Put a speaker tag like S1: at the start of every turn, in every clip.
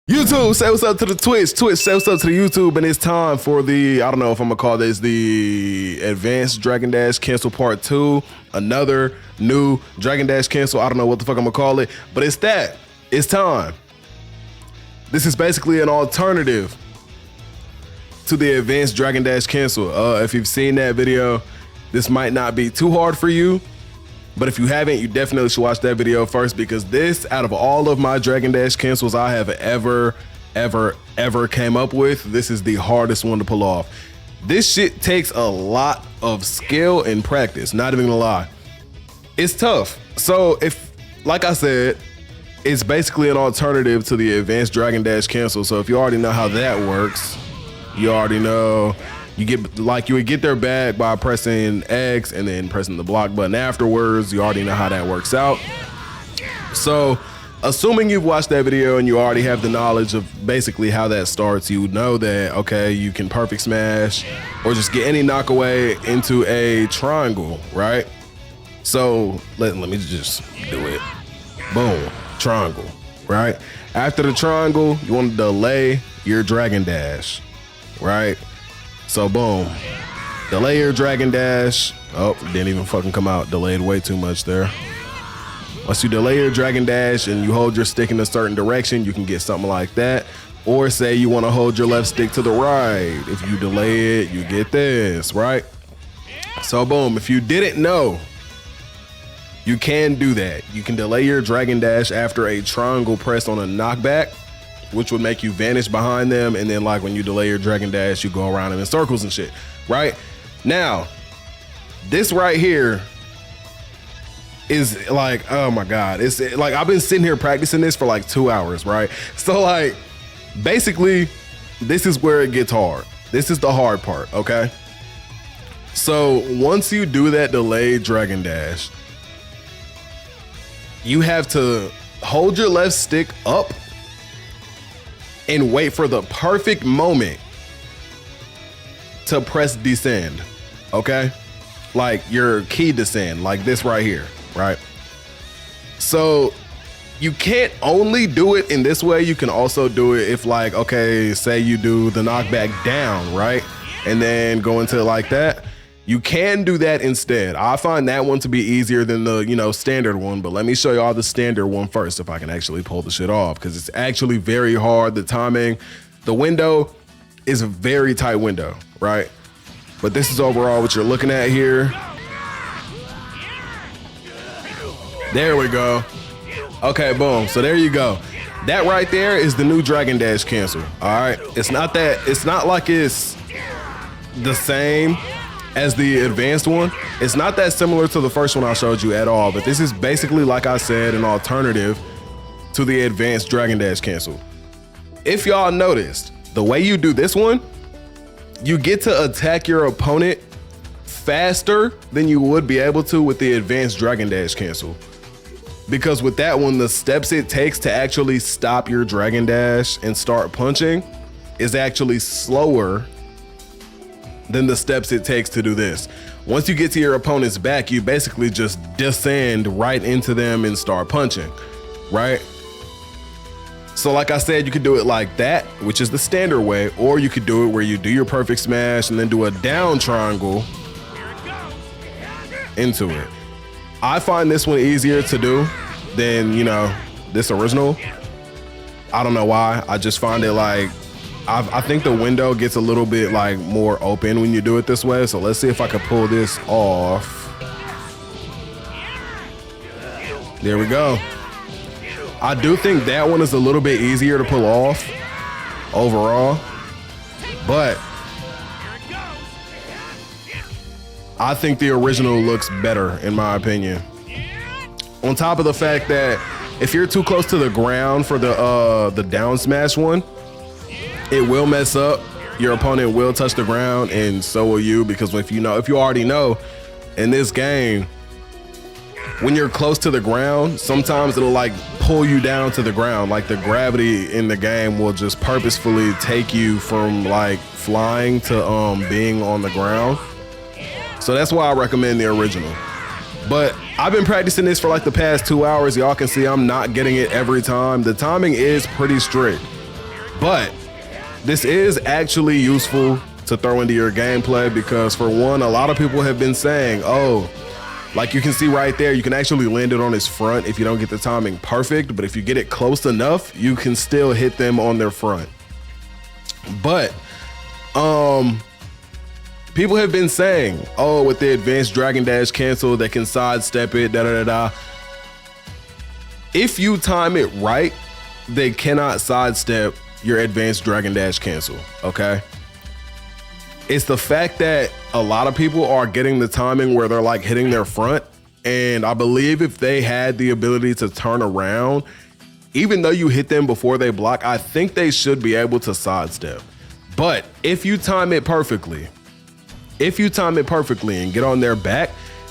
S1: YouTube, say what's up to the Twitch. Twitch, say what's up to the YouTube. And it's time for the, I don't know if I'm gonna call this the Advanced Dragon Dash Cancel Part 2. Another new Dragon Dash Cancel. I don't know what the fuck I'm gonna call it, but it's that. It's time. This is basically an alternative to the Advanced Dragon Dash Cancel. If you've seen that video, this might not be too hard for you. But if you haven't, you definitely should watch that video first, because this, out of all of my Dragon Dash cancels I have ever came up with, this is the hardest one to pull off. This shit takes a lot of skill and practice, not even gonna lie. It's tough. So if, like I said, it's basically an alternative to the Advanced Dragon Dash cancel. So if you already know how that works, you already know you would get their bag by pressing X and then pressing the block button afterwards. You already know how that works out. So assuming you've watched that video and you already have the knowledge of basically how that starts, you know that, okay, you can perfect smash or just get any knockaway into a triangle, right? So let me just do it. Boom, triangle, right? After the triangle, you want to delay your Dragon Dash, right? So boom, delay your Dragon Dash. Oh, didn't even fucking come out. Delayed way too much there. Once you delay your Dragon Dash and you hold your stick in a certain direction, you can get something like that. Or say you want to hold your left stick to the right. If you delay it, you get this, right? So boom, if you didn't know, you can do that. You can delay your Dragon Dash after a triangle press on a knockback, which would make you vanish behind them. And then like when you delay your Dragon Dash, you go around them in circles and shit, right? Now, this right here is like, oh my God. It's like, I've been sitting here practicing this for like 2 hours, right? So like, basically, this is where it gets hard. This is the hard part, okay? So once you do that delayed Dragon Dash, you have to hold your left stick up and wait for the perfect moment to press descend, okay? Like your key descend, like this right here, right? So you can't only do it in this way, you can also do it if like, okay, say you do the knockback down, right? And then go into like that. You can do that instead. I find that one to be easier than the, standard one, but let me show y'all the standard one first if I can actually pull the shit off, because it's actually very hard. The timing, the window is a very tight window, right? But this is overall what you're looking at here. There we go. Okay, boom. So there you go. That right there is the new Dragon Dash cancel, all right? It's not like it's the same as the advanced one. It's not that similar to the first one I showed you at all, but this is basically, like I said, an alternative to the Advanced Dragon Dash cancel. If y'all noticed, the way you do this one, you get to attack your opponent faster than you would be able to with the Advanced Dragon Dash cancel. Because with that one, the steps it takes to actually stop your Dragon Dash and start punching is actually slower than the steps it takes to do this. Once you get to your opponent's back, you basically just descend right into them and start punching, right? So like I said, you could do it like that, which is the standard way, or you could do it where you do your perfect smash and then do a down triangle into it. I find this one easier to do than, this original. I don't know why. I just find it like, I think the window gets a little bit like more open when you do it this way. So let's see if I can pull this off. There we go. I do think that one is a little bit easier to pull off overall, but I think the original looks better in my opinion. On top of the fact that if you're too close to the ground for the down smash one, it will mess up. Your opponent will touch the ground, and so will you, because if you already know, in this game, when you're close to the ground, sometimes it'll like pull you down to the ground. Like the gravity in the game will just purposefully take you from like flying to being on the ground. So that's why I recommend the original. But I've been practicing this for like the past 2 hours. Y'all can see I'm not getting it every time. The timing is pretty strict. But this is actually useful to throw into your gameplay because, for one, a lot of people have been saying, oh, like you can see right there, you can actually land it on his front if you don't get the timing perfect, but if you get it close enough, you can still hit them on their front. But people have been saying, oh, with the advanced Dragon Dash cancel, they can sidestep it, da-da-da-da. If you time it right, they cannot sidestep your advanced Dragon Dash cancel, okay? It's the fact that a lot of people are getting the timing where they're like hitting their front. And I believe if they had the ability to turn around, even though you hit them before they block, I think they should be able to sidestep. But if you time it perfectly, and get on their back,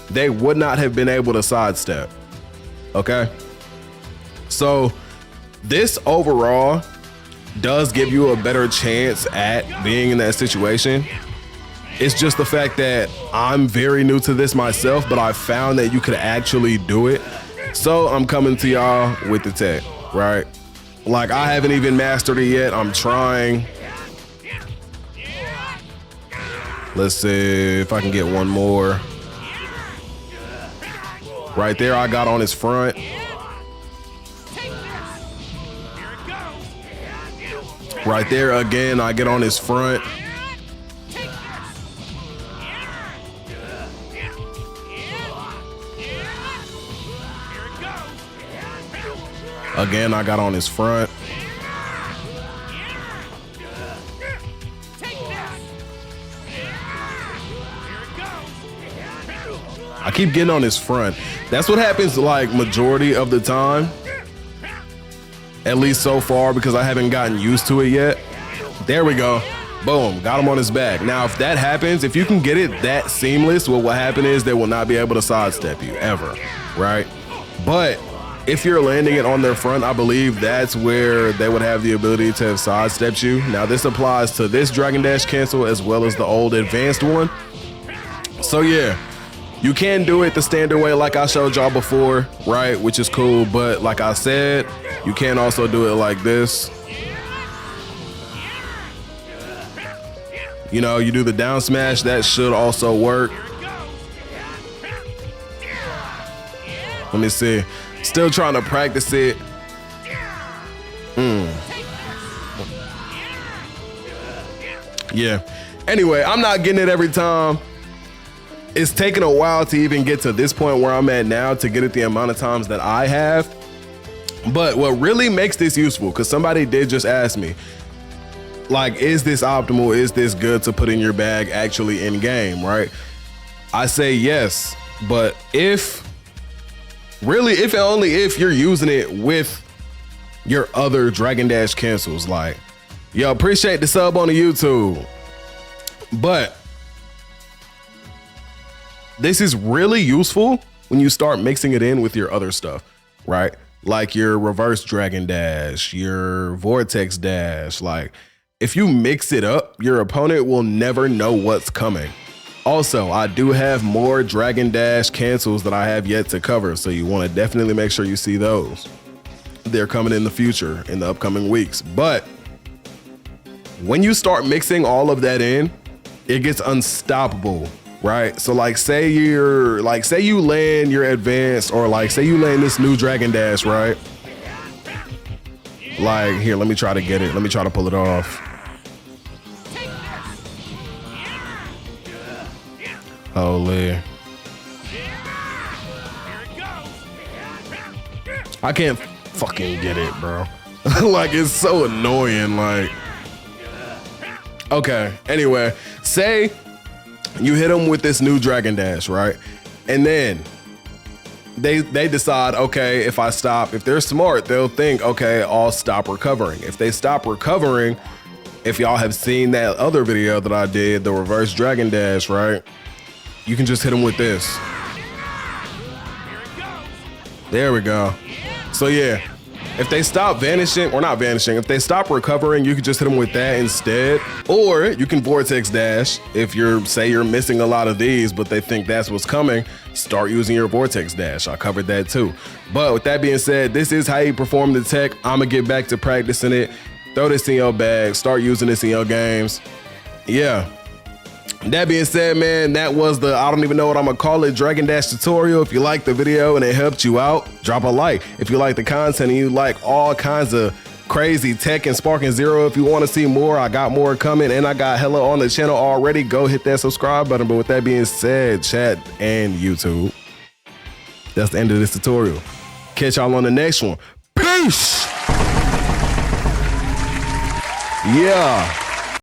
S1: they would not have been able to sidestep, okay? So this overall does give you a better chance at being in that situation. It's just the fact that I'm very new to this myself, but I found that you could actually do it. So I'm coming to y'all with the tech, right? Like, I haven't even mastered it yet. I'm trying. Let's see if I can get one more. Right there, I got on his front. Right there, again, I get on his front. Again, I got on his front. I keep getting on his front. That's what happens like majority of the time. At least so far, because I haven't gotten used to it yet. There we go. Boom, got him on his back. Now, if that happens, if you can get it that seamless, what will happen is they will not be able to sidestep you ever, right? But if you're landing it on their front, I believe that's where they would have the ability to have sidestepped you. Now, this applies to this Dragon Dash cancel as well as the old advanced one. So yeah, you can do it the standard way like I showed y'all before, right? Which is cool, but like I said, you can also do it like this. You know, you do the down smash, that should also work. Let me see. Still trying to practice it. Yeah. Anyway, I'm not getting it every time. It's taken a while to even get to this point where I'm at now to get it the amount of times that I have. But what really makes this useful, because somebody did just ask me, like, is this optimal? Is this good to put in your bag actually in game, right? I say yes, but if and only if you're using it with your other Dragon Dash cancels. Like, yo, appreciate the sub on the YouTube. But this is really useful when you start mixing it in with your other stuff, right? Like your reverse Dragon Dash, your Vortex Dash. Like, if you mix it up, your opponent will never know what's coming. Also, I do have more Dragon Dash cancels that I have yet to cover, so you want to definitely make sure you see those. They're coming in the future, in the upcoming weeks. But when you start mixing all of that in, it gets unstoppable, right? So like, say you land your advanced, or like say you land this new Dragon Dash, right? Like, here, let me try to get it. Let me try to pull it off. Holy. I can't fucking get it, bro. Like, it's so annoying, like. Okay, anyway, say you hit them with this new Dragon Dash, right? And then they decide, okay, if I stop, if they're smart, they'll think, okay, I'll stop recovering. If they stop recovering, if y'all have seen that other video that I did, the reverse Dragon Dash, right? You can just hit them with this. There we go. So yeah, if they stop vanishing, or not vanishing, if they stop recovering, you can just hit them with that instead. Or you can Vortex Dash. If say you're missing a lot of these, but they think that's what's coming, start using your Vortex Dash. I covered that too. But with that being said, this is how you perform the tech. I'm gonna get back to practicing it. Throw this in your bag. Start using this in your games. Yeah. That being said, man, that was the, I don't even know what I'm gonna call it, Dragon Dash tutorial. If you liked the video and it helped you out, drop a like. If you like the content and you like all kinds of crazy tech and Sparking Zero, if you want to see more, I got more coming and I got hella on the channel already. Go hit that subscribe button. But with that being said, chat and YouTube, that's the end of this tutorial. Catch y'all on the next one. Peace. Yeah.